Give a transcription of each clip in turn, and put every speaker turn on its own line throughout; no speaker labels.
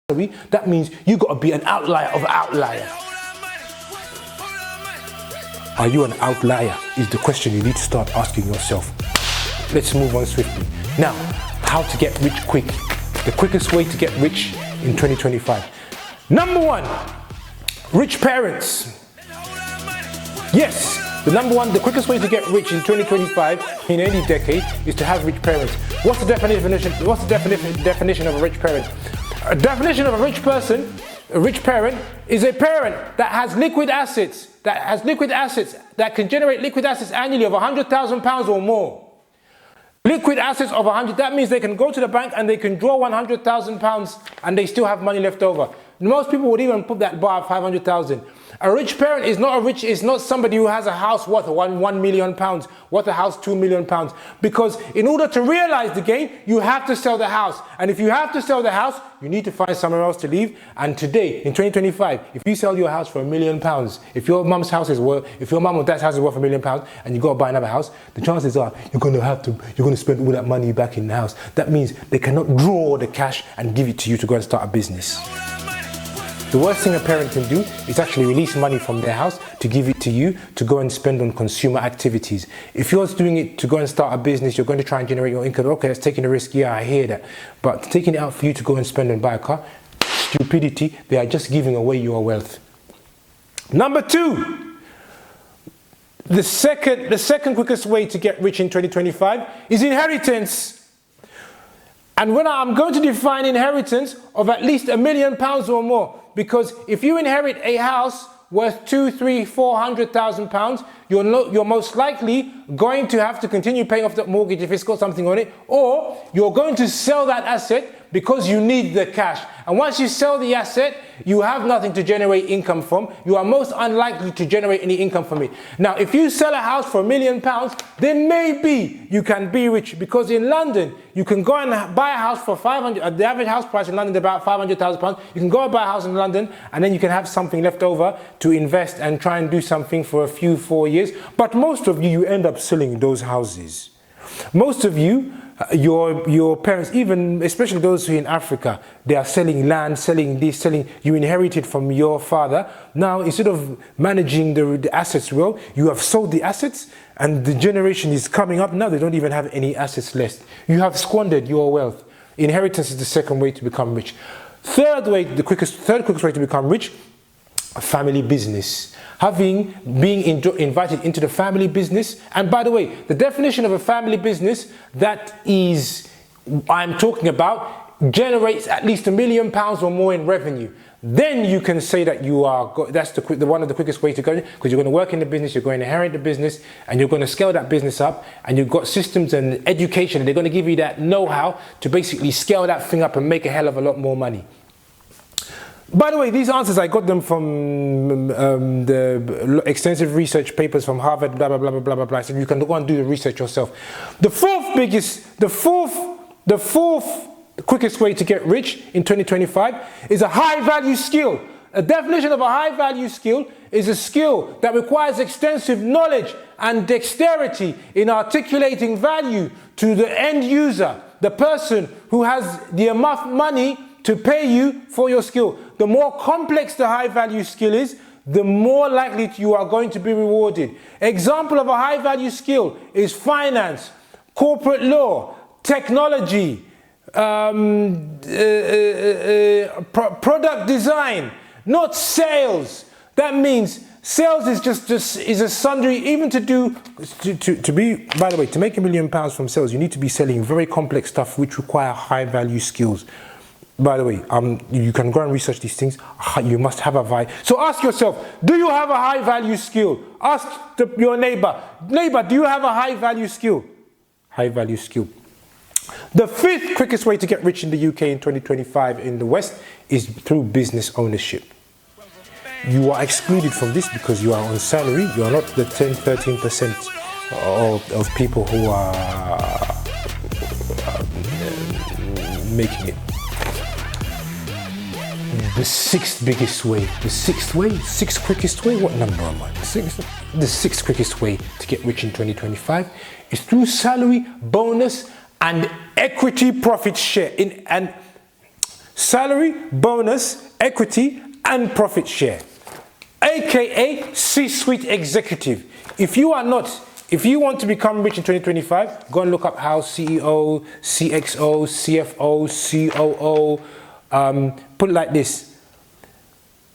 that means you got to be an outlier of outlier. Are you an outlier? Is the question you need to start asking yourself. Let's move on swiftly. Now, how to get rich quick. The quickest way to get rich in 2025. Number one, rich parents. Yes, the quickest way to get rich in 2025 in any decade is to have rich parents. What's the definition of a rich parent? A definition of a rich parent is a parent that has liquid assets, that can generate liquid assets annually of £100,000 or more. Liquid assets of 100, that means they can go to the bank and they can draw £100,000 and they still have money left over. Most people would even put that bar of 500,000. A rich parent is not somebody who has a house worth £1 million, worth a house £2 million. Because in order to realize the gain, you have to sell the house. And if you have to sell the house, you need to find somewhere else to live. And today, in 2025, if you sell your house for £1 million, if your mum or dad's house is worth £1 million, and you go buy another house, the chances are you're going to spend all that money back in the house. That means they cannot draw the cash and give it to you to go and start a business. The worst thing a parent can do is actually release money from their house to give it to you to go and spend on consumer activities. If you're doing it to go and start a business, you're going to try and generate your income. Okay, that's taking a risk. Yeah, I hear that. But taking it out for you to go and spend and buy a car, stupidity. They are just giving away your wealth. Number two, the second quickest way to get rich in 2025 is inheritance. And when I'm going to define inheritance of at least £1 million or more, because if you inherit a house worth £400,000, you're most likely going to have to continue paying off that mortgage if it's got something on it, or you're going to sell that asset because you need the cash. And once you sell the asset, you have nothing to generate income from. You are most unlikely to generate any income from it. Now, if you sell a house for £1 million, then maybe you can be rich, because in London, you can go and buy a house for the average house price in London is about £500,000. You can go and buy a house in London, and then you can have something left over to invest and try and do something for 4 years. But most of you end up selling those houses. Most of you, your parents, even especially those who are in Africa, they are selling land, selling this, you inherited from your father. Now, instead of managing the assets well, you have sold the assets, and the generation is coming up. Now they don't even have any assets left. You have squandered your wealth. Inheritance is the second way to become rich. Third quickest way to become rich, a family business. Being invited into the family business. And by the way, the definition of a family business I'm talking about generates at least £1 million or more in revenue. Then you can say that that's one of the quickest ways to go, because you're going to work in the business, you're going to inherit the business, and you're going to scale that business up, and you've got systems and education, and they're going to give you that know-how to basically scale that thing up and make a hell of a lot more money. By the way, these answers, I got them from the extensive research papers from Harvard, blah, blah, blah, blah, blah, blah, blah. So you can go and do the research yourself. The fourth quickest way to get rich in 2025 is a high-value skill. A definition of a high-value skill is a skill that requires extensive knowledge and dexterity in articulating value to the end user, the person who has the enough money to pay you for your skill. The more complex the high-value skill is, the more likely you are going to be rewarded. Example of a high-value skill is finance, corporate law, technology, product design, not sales. That means sales is a sundry, even to make £1 million from sales, you need to be selling very complex stuff which require high-value skills. By the way, you can go and research these things. You must have a value. So ask yourself, do you have a high-value skill? Ask your neighbor, do you have a high-value skill? High-value skill. The fifth quickest way to get rich in the UK in 2025 in the West is through business ownership. You are excluded from this because you are on salary. You are not the 10-13% of people who are making it. The sixth quickest way, what number am I? The sixth quickest way to get rich in 2025 is through salary, bonus, and equity profit share. salary, bonus, equity, and profit share, aka C-suite executive. If you want to become rich in 2025, go and look up how CEO, CXO, CFO, COO, put it like this.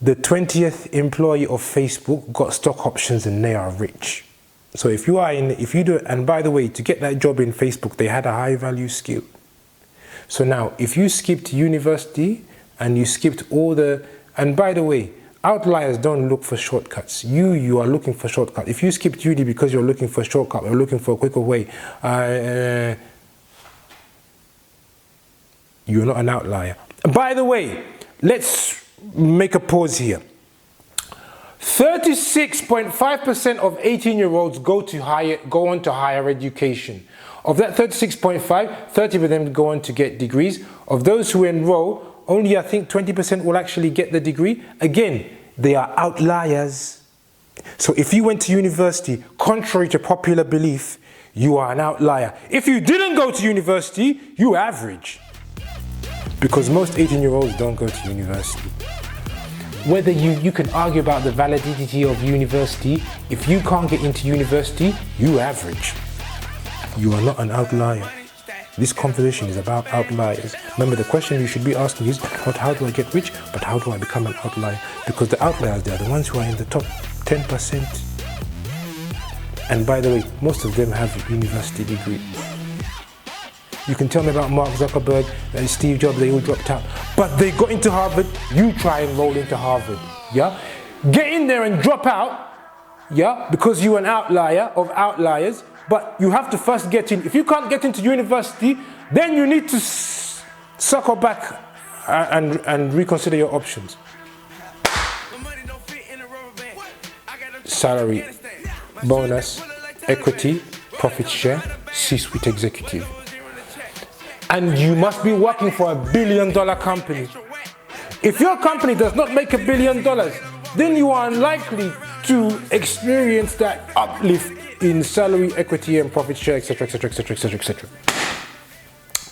The 20th employee of Facebook got stock options and they are rich. So if you do it, and by the way, to get that job in Facebook, they had a high value skill. So now, if you skipped university and you skipped and by the way, outliers don't look for shortcuts. You are looking for shortcuts. If you skipped uni because you're looking for a shortcut or looking for a quicker way, you're not an outlier. By the way, let's make a pause here. 36.5% of 18-year-olds go on to higher education. Of that 36.5, 30 of them go on to get degrees. Of those who enroll, only I think 20% will actually get the degree. Again, they are outliers. So if you went to university, contrary to popular belief, you are an outlier. If you didn't go to university, you average. Because most 18-year-olds don't go to university. Whether you can argue about the validity of university, if you can't get into university, you average. You are not an outlier. This conversation is about outliers. Remember, the question you should be asking is not how do I get rich, but how do I become an outlier? Because the outliers, they are the ones who are in the top 10%. And by the way, most of them have a university degree. You can tell me about Mark Zuckerberg and Steve Jobs, they all dropped out. But they got into Harvard, you try and roll into Harvard, yeah? Get in there and drop out, yeah? Because you're an outlier of outliers, but you have to first get in. If you can't get into university, then you need to circle back and reconsider your options. Salary, bonus, equity, profit share, C-suite executive. And you must be working for $1 billion company. If your company does not make $1 billion, then you are unlikely to experience that uplift in salary, equity, and profit share, etc., etc., etc., etc., etc.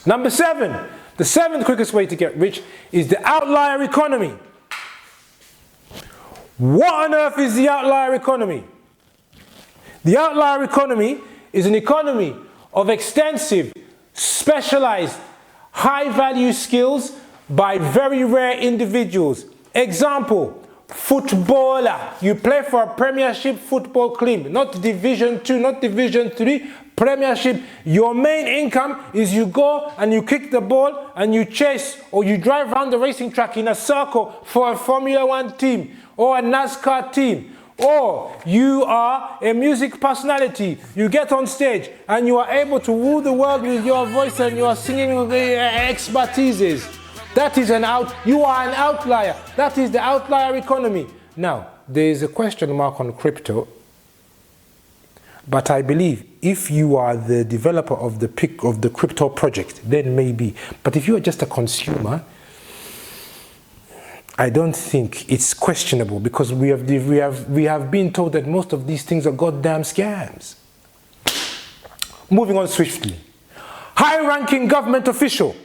Number 7, the 7th quickest way to get rich is the outlier economy. What on earth is the outlier economy? The outlier economy is an economy of extensive, specialized, high-value skills by very rare individuals. Example, footballer. You play for a Premiership football club, not Division 2, not Division 3, Premiership. Your main income is you go and you kick the ball and you chase or you drive around the racing track in a circle for a Formula 1 team or a NASCAR team. Or you are a music personality. You get on stage and you are able to woo the world with your voice and you are singing expertises. That is you are an outlier. That is the outlier economy. Now, there is a question mark on crypto. But I believe if you are the developer of the crypto project, then maybe. But if you are just a consumer, I don't think it's questionable because we have been told that most of these things are goddamn scams. Moving on swiftly. High-ranking government official.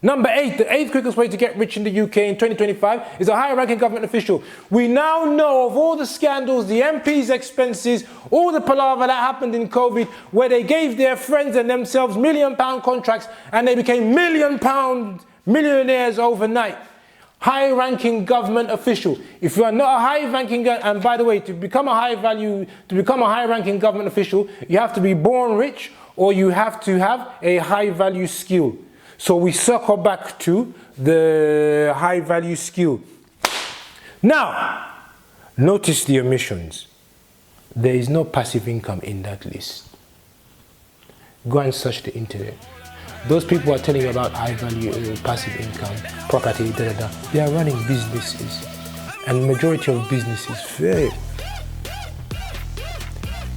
Number 8, the 8th quickest way to get rich in the UK in 2025 is a high-ranking government official. We now know of all the scandals, the MPs' expenses, all the palaver that happened in COVID where they gave their friends and themselves £1 million contracts and they became £1 million millionaires overnight. High-ranking government official. If you are not a high-ranking, and by the way, to become a high-ranking government official, you have to be born rich or you have to have a high-value skill. So we circle back to the high-value skill. Now, notice the omissions. There is no passive income in that list. Go and search the internet. Those people are telling you about high-value passive income, property, They are running businesses, and majority of businesses fail.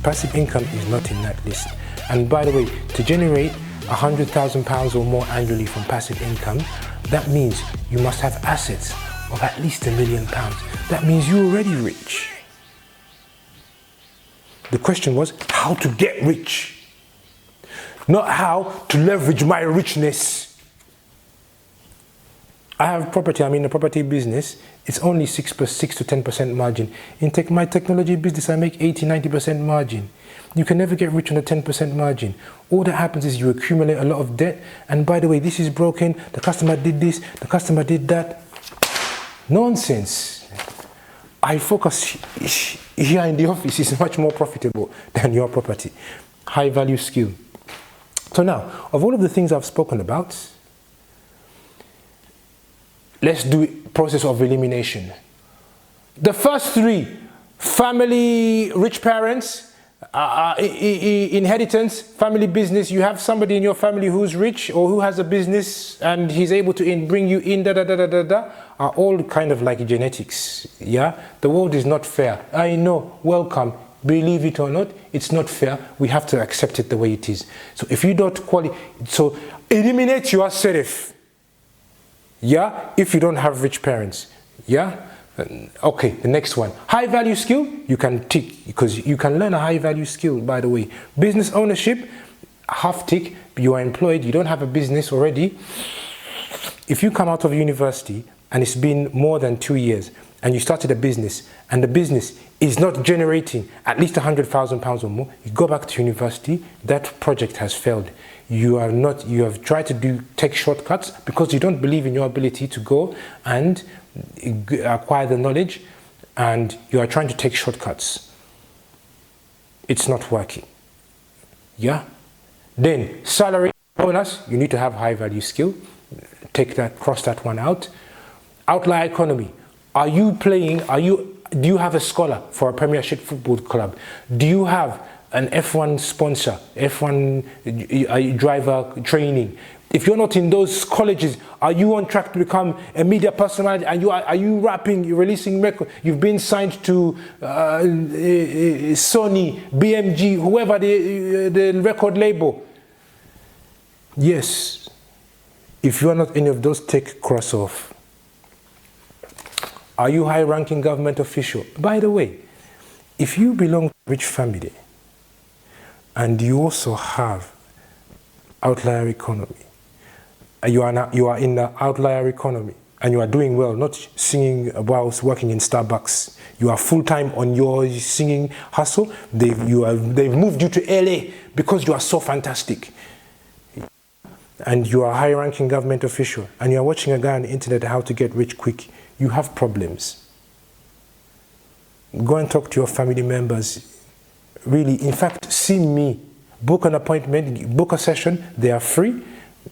Passive income is not in that list. And by the way, to generate £100,000 or more annually from passive income, that means you must have assets of at least £1 million. That means you're already rich. The question was how to get rich. Not how to leverage my richness. I have property, I'm in the property business, it's only 6 to 10% margin. In my technology business, I make 80-90% margin. You can never get rich on a 10% margin. All that happens is you accumulate a lot of debt, and by the way, this is broken, the customer did this, the customer did that. Nonsense. I focus here in the office is much more profitable than your property. High value skill. So now, of all of the things I've spoken about, let's do process of elimination. The first three: family, rich parents, inheritance, family business. You have somebody in your family who's rich or who has a business and he's able to bring you in, are all kind of like genetics. Yeah, the world is not fair. I know. Welcome. Believe it or not, it's not fair. We have to accept it the way it is. So if you don't so eliminate yourself. Yeah, if you don't have rich parents. Yeah. Okay, the next one. High value skill, you can tick, because you can learn a high value skill, by the way. Business ownership, half tick, you are employed, you don't have a business already. If you come out of university and it's been more than 2 years and you started a business and the business is not generating at least £100,000 or more, you go back to university, that project has failed. You have tried to take shortcuts because you don't believe in your ability to go and acquire the knowledge, and you are trying to take shortcuts. It's not working. Yeah? Then salary bonus, you need to have high value skill. Take that, cross that one out. Outlier economy. Do you have a scholar for a Premiership Football Club? Do you have an F1 sponsor, F1 driver training? If you're not in those colleges, are you on track to become a media personality? Are you rapping, you're releasing record? You've been signed to Sony, BMG, whoever the record label. Yes. If you are not any of those, take cross off. Are you high-ranking government official? By the way, if you belong to a rich family and you also have outlier economy, you are in the outlier economy and you are doing well, not singing whilst working in Starbucks. You are full-time on your singing hustle. They've moved you to LA because you are so fantastic. And you are a high-ranking government official and you are watching a guy on the internet how to get rich quick. You have problems. Go and talk to your family members. Really, in fact, see me. Book an appointment, book a session. They are free.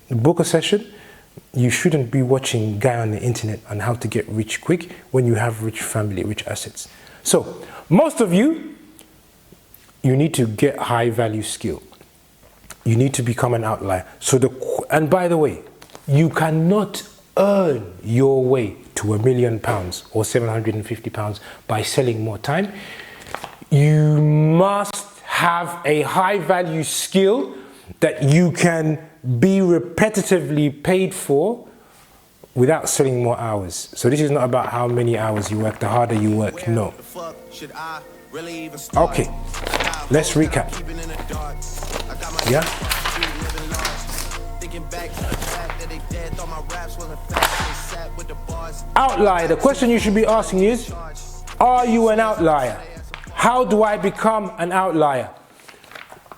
Book a session. You shouldn't be watching a guy on the internet on how to get rich quick when you have rich family, rich assets. So, most of you need to get high value skill. You need to become an outlier. And by the way, you cannot earn your way to £1 million or £750 by selling more time. You must have a high value skill that you can be repetitively paid for without selling more hours. So this is not about how many hours you work, the harder you work, no. Okay, let's recap. Yeah? Outlier, the question you should be asking is, are you an outlier? How do I become an outlier?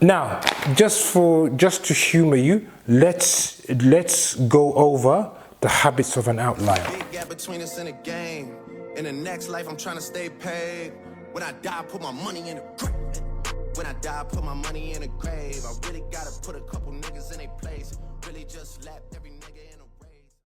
Now, just to humor you, let's go over the habits of an outlier. Big gap between us and a game. In the next life, I'm trying to stay paid. When I die, put my money in a grave. When I die, put my money in a grave. I really gotta put a couple niggas in a place. Really just lap every nigga in a